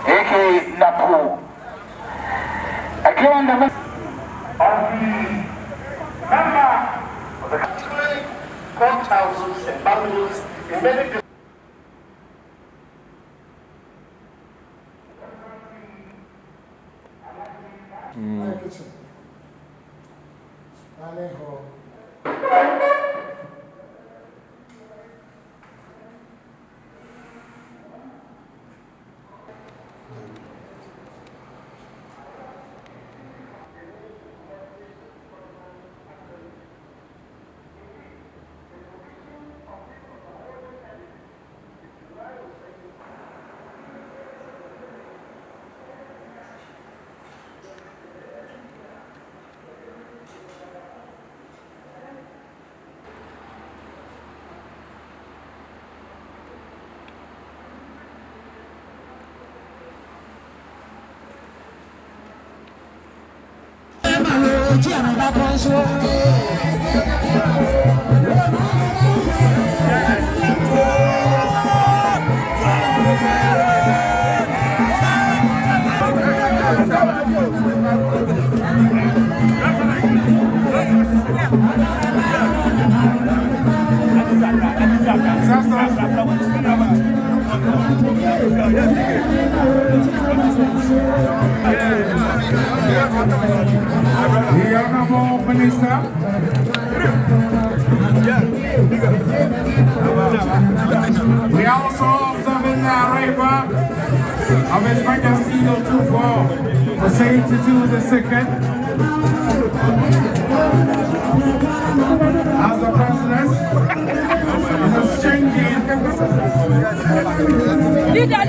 A.K. Napo. Again, the member of the courthouses and bungalows in many the Honorable Minister. We are also observing the arrival of His Majesty the Hussein Tutu II as the President is exchanging. Leader.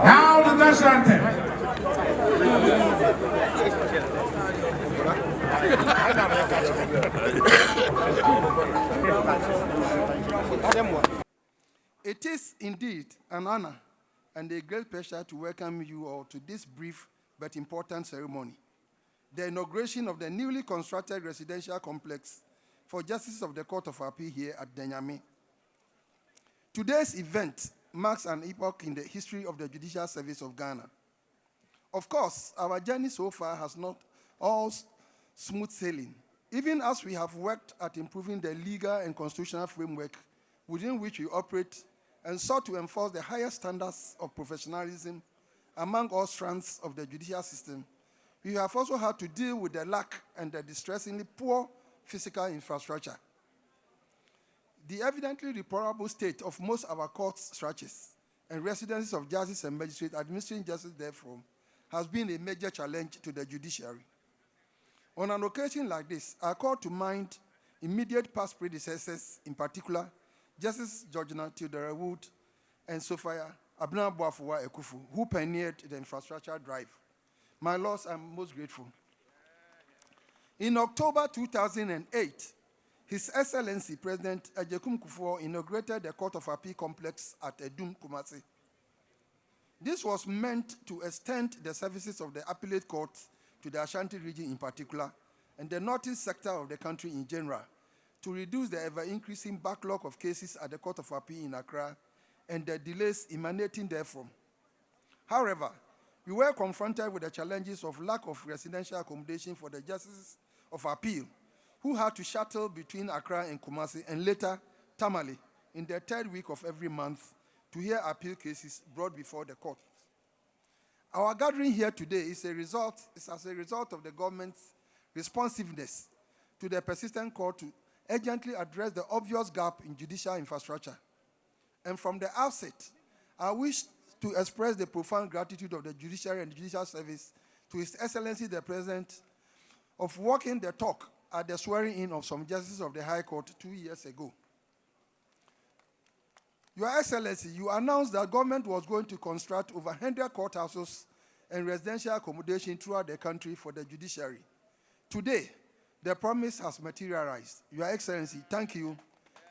Now the national anthem. It is indeed an honor and a great pleasure to welcome you all to this brief but important ceremony, the inauguration of the newly constructed residential complex for Justices of the Court of Appeal here at Denyami. Today's event marks an epoch in the history of the judicial service of Ghana. Of course, our journey so far has not all smooth sailing, even as we have worked at improving the legal and constitutional framework within which we operate and sought to enforce the highest standards of professionalism among all strands of the judicial system. We have also had to deal with the lack and the distressingly poor physical infrastructure. The evidently deplorable state of most of our court structures and residences of justice and magistrates administering justice therefrom has been a major challenge to the judiciary. On an occasion like this, I call to mind immediate past predecessors, in particular, Justice Georgina Theodore Wood and Sophia Abna Boafuwa Ekufu, who pioneered the infrastructure drive. My lords, I'm most grateful. In October 2008, His Excellency President Ajekum Kufuor inaugurated the Court of Appeal complex at Edum, Kumasi. This was meant to extend the services of the appellate court to the Ashanti region in particular, and the northeast sector of the country in general, to reduce the ever-increasing backlog of cases at the Court of Appeal in Accra and the delays emanating therefrom. However, we were confronted with the challenges of lack of residential accommodation for the Justices of Appeal, who had to shuttle between Accra and Kumasi and later Tamale in the third week of every month to hear appeal cases brought before the court. Our gathering here today is as a result of the government's responsiveness to the persistent call to urgently address the obvious gap in judicial infrastructure. And from the outset, I wish to express the profound gratitude of the judiciary and judicial service to His Excellency the President of walking the talk at the swearing-in of some justices of the High Court 2 years ago. Your Excellency, you announced that government was going to construct over 100 courthouses and residential accommodation throughout the country for the judiciary. Today, the promise has materialized. Your Excellency, thank you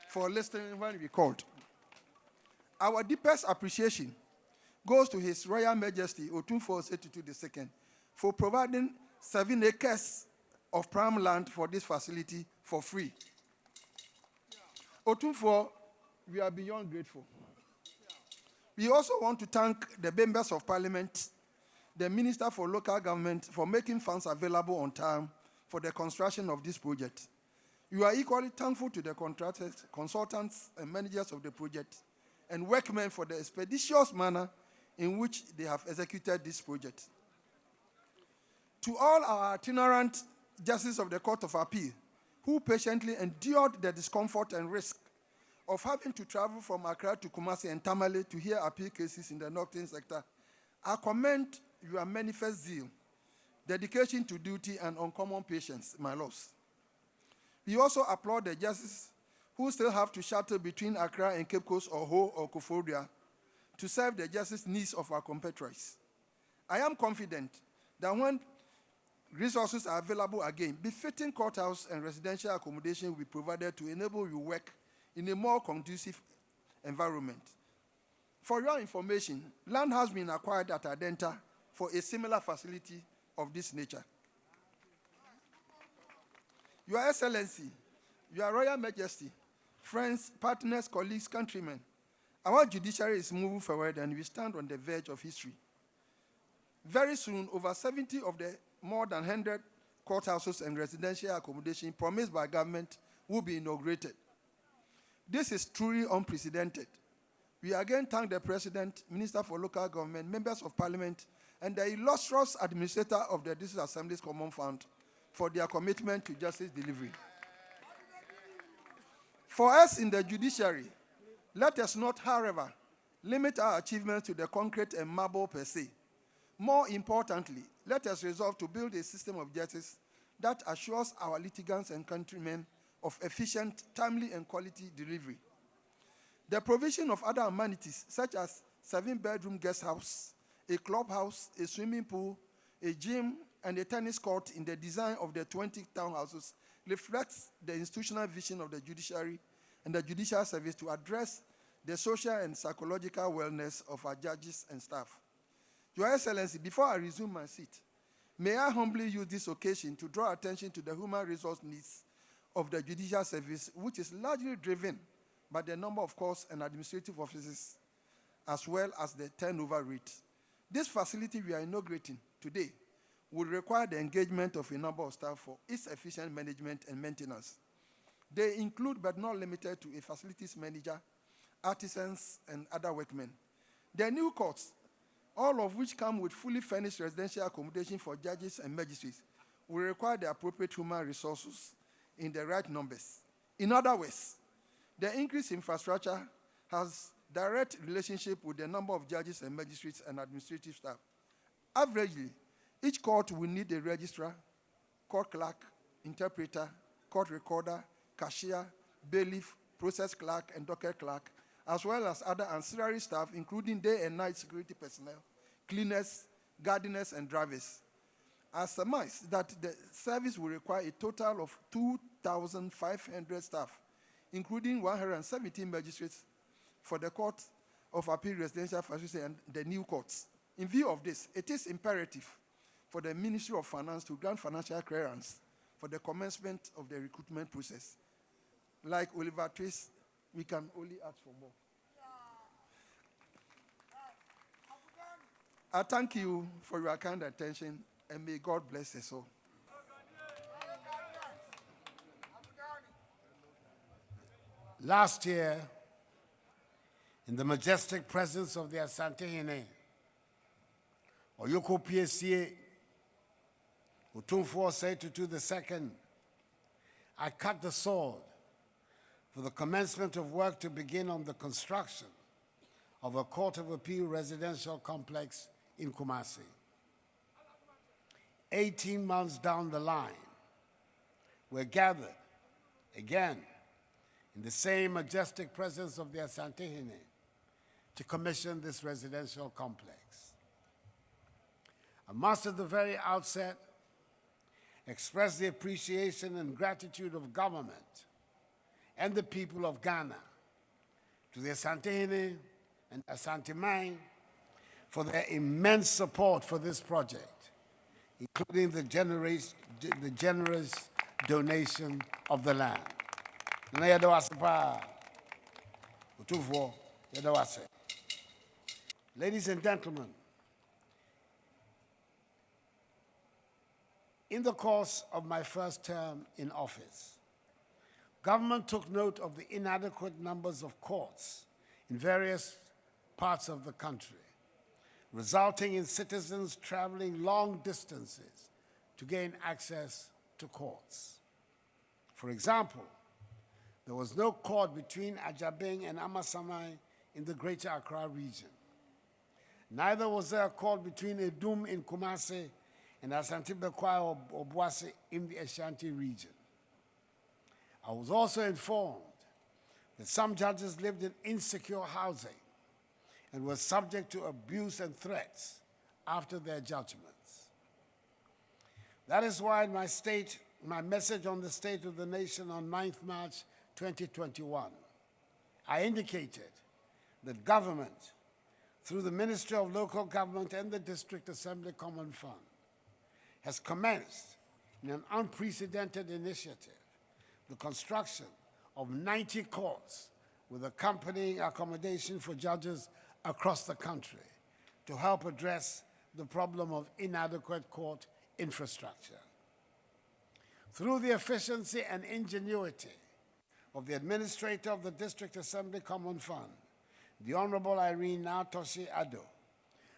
for listening when we called. Our deepest appreciation goes to His Royal Majesty Otumfuo Osei II for providing 7 acres of prime land for this facility for free. Otumfuo, we are beyond grateful. We also want to thank the members of Parliament, the Minister for Local Government, for making funds available on time for the construction of this project. We are equally thankful to the contractors, consultants, and managers of the project, and workmen for the expeditious manner in which they have executed this project. To all our itinerant justices of the Court of Appeal, who patiently endured the discomfort and risk of having to travel from Accra to Kumasi and Tamale to hear appeal cases in the northern sector, I commend your manifest zeal, dedication to duty, and uncommon patience, my lords. We also applaud the justices who still have to shuttle between Accra and Cape Coast or Ho or Koforidua to serve the justice needs of our compatriots. I am confident that when resources are available again, befitting courthouse and residential accommodation will be provided to enable you work in a more conducive environment. For your information, land has been acquired at Adenta for a similar facility of this nature. Your Excellency, Your Royal Majesty, friends, partners, colleagues, countrymen, our judiciary is moving forward and we stand on the verge of history. Very soon, over 70 of the more than 100 courthouses and residential accommodation promised by government will be inaugurated. This is truly unprecedented. We again thank the President, Minister for Local Government, members of Parliament, and the illustrious administrator of the District Assembly's Common Fund for their commitment to justice delivery. For us in the judiciary, let us not, however, limit our achievements to the concrete and marble per se. More importantly, let us resolve to build a system of justice that assures our litigants and countrymen of efficient, timely, and quality delivery. The provision of other amenities, such as 7-bedroom guest house, a clubhouse, a swimming pool, a gym, and a tennis court in the design of the 20 townhouses, reflects the institutional vision of the judiciary and the judicial service to address the social and psychological wellness of our judges and staff. Your Excellency, before I resume my seat, may I humbly use this occasion to draw attention to the human resource needs of the judicial service, which is largely driven by the number of courts and administrative offices, as well as the turnover rate. This facility we are inaugurating today will require the engagement of a number of staff for its efficient management and maintenance. They include, but not limited to, a facilities manager, artisans, and other workmen. The new courts, all of which come with fully furnished residential accommodation for judges and magistrates, will require the appropriate human resources in the right numbers. In other words, the increased infrastructure has direct relationship with the number of judges and magistrates and administrative staff. Averagely, each court will need a registrar, court clerk, interpreter, court recorder, cashier, bailiff, process clerk, and docket clerk, as well as other ancillary staff, including day and night security personnel, cleaners, gardeners, and drivers. I surmise that the service will require a total of 2,500 staff, including 117 magistrates for the Court of Appeal Residential Facility and the new courts. In view of this, it is imperative for the Ministry of Finance to grant financial clearance for the commencement of the recruitment process. Like Oliver Twist, we can only ask for more. I thank you for your kind attention, and may God bless us all. Last year, in the majestic presence of the Asantehene, Oyoko PSCA, Utumfo Saitutu II, I cut the sword for the commencement of work to begin on the construction of a Court of Appeal residential complex in Kumasi. 18 months down the line, we're gathered again in the same majestic presence of the Asantehene to commission this residential complex. I must at the very outset express the appreciation and gratitude of government and the people of Ghana to the Asantehene and Asantemine for their immense support for this project, including the generous donation of the land. Ladies and gentlemen, in the course of my first term in office, government took note of the inadequate numbers of courts in various parts of the country, resulting in citizens traveling long distances to gain access to courts. For example, there was no court between Ajabeng and Amasamai in the Greater Accra region. Neither was there a court between Edum in Kumasi and Asante Bekwai or Boase in the Ashanti region. I was also informed that some judges lived in insecure housing and were subject to abuse and threats after their judgments. That is why in my message on the State of the Nation on 9th March 2021, I indicated that government, through the Ministry of Local Government and the District Assembly Common Fund, has commenced in an unprecedented initiative the construction of 90 courts with accompanying accommodation for judges across the country to help address the problem of inadequate court infrastructure. Through the efficiency and ingenuity of the Administrator of the District Assembly Common Fund, the Honorable Irene Natoshi Addo,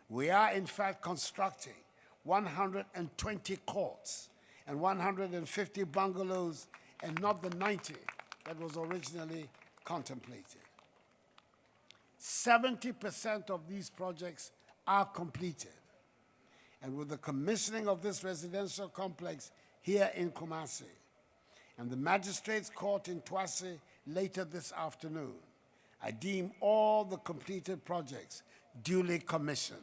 we are in fact constructing 120 courts and 150 bungalows and not the 90 that was originally contemplated. 70% of these projects are completed. And with the commissioning of this residential complex here in Kumasi and the Magistrates Court in Twase later this afternoon, I deem all the completed projects duly commissioned.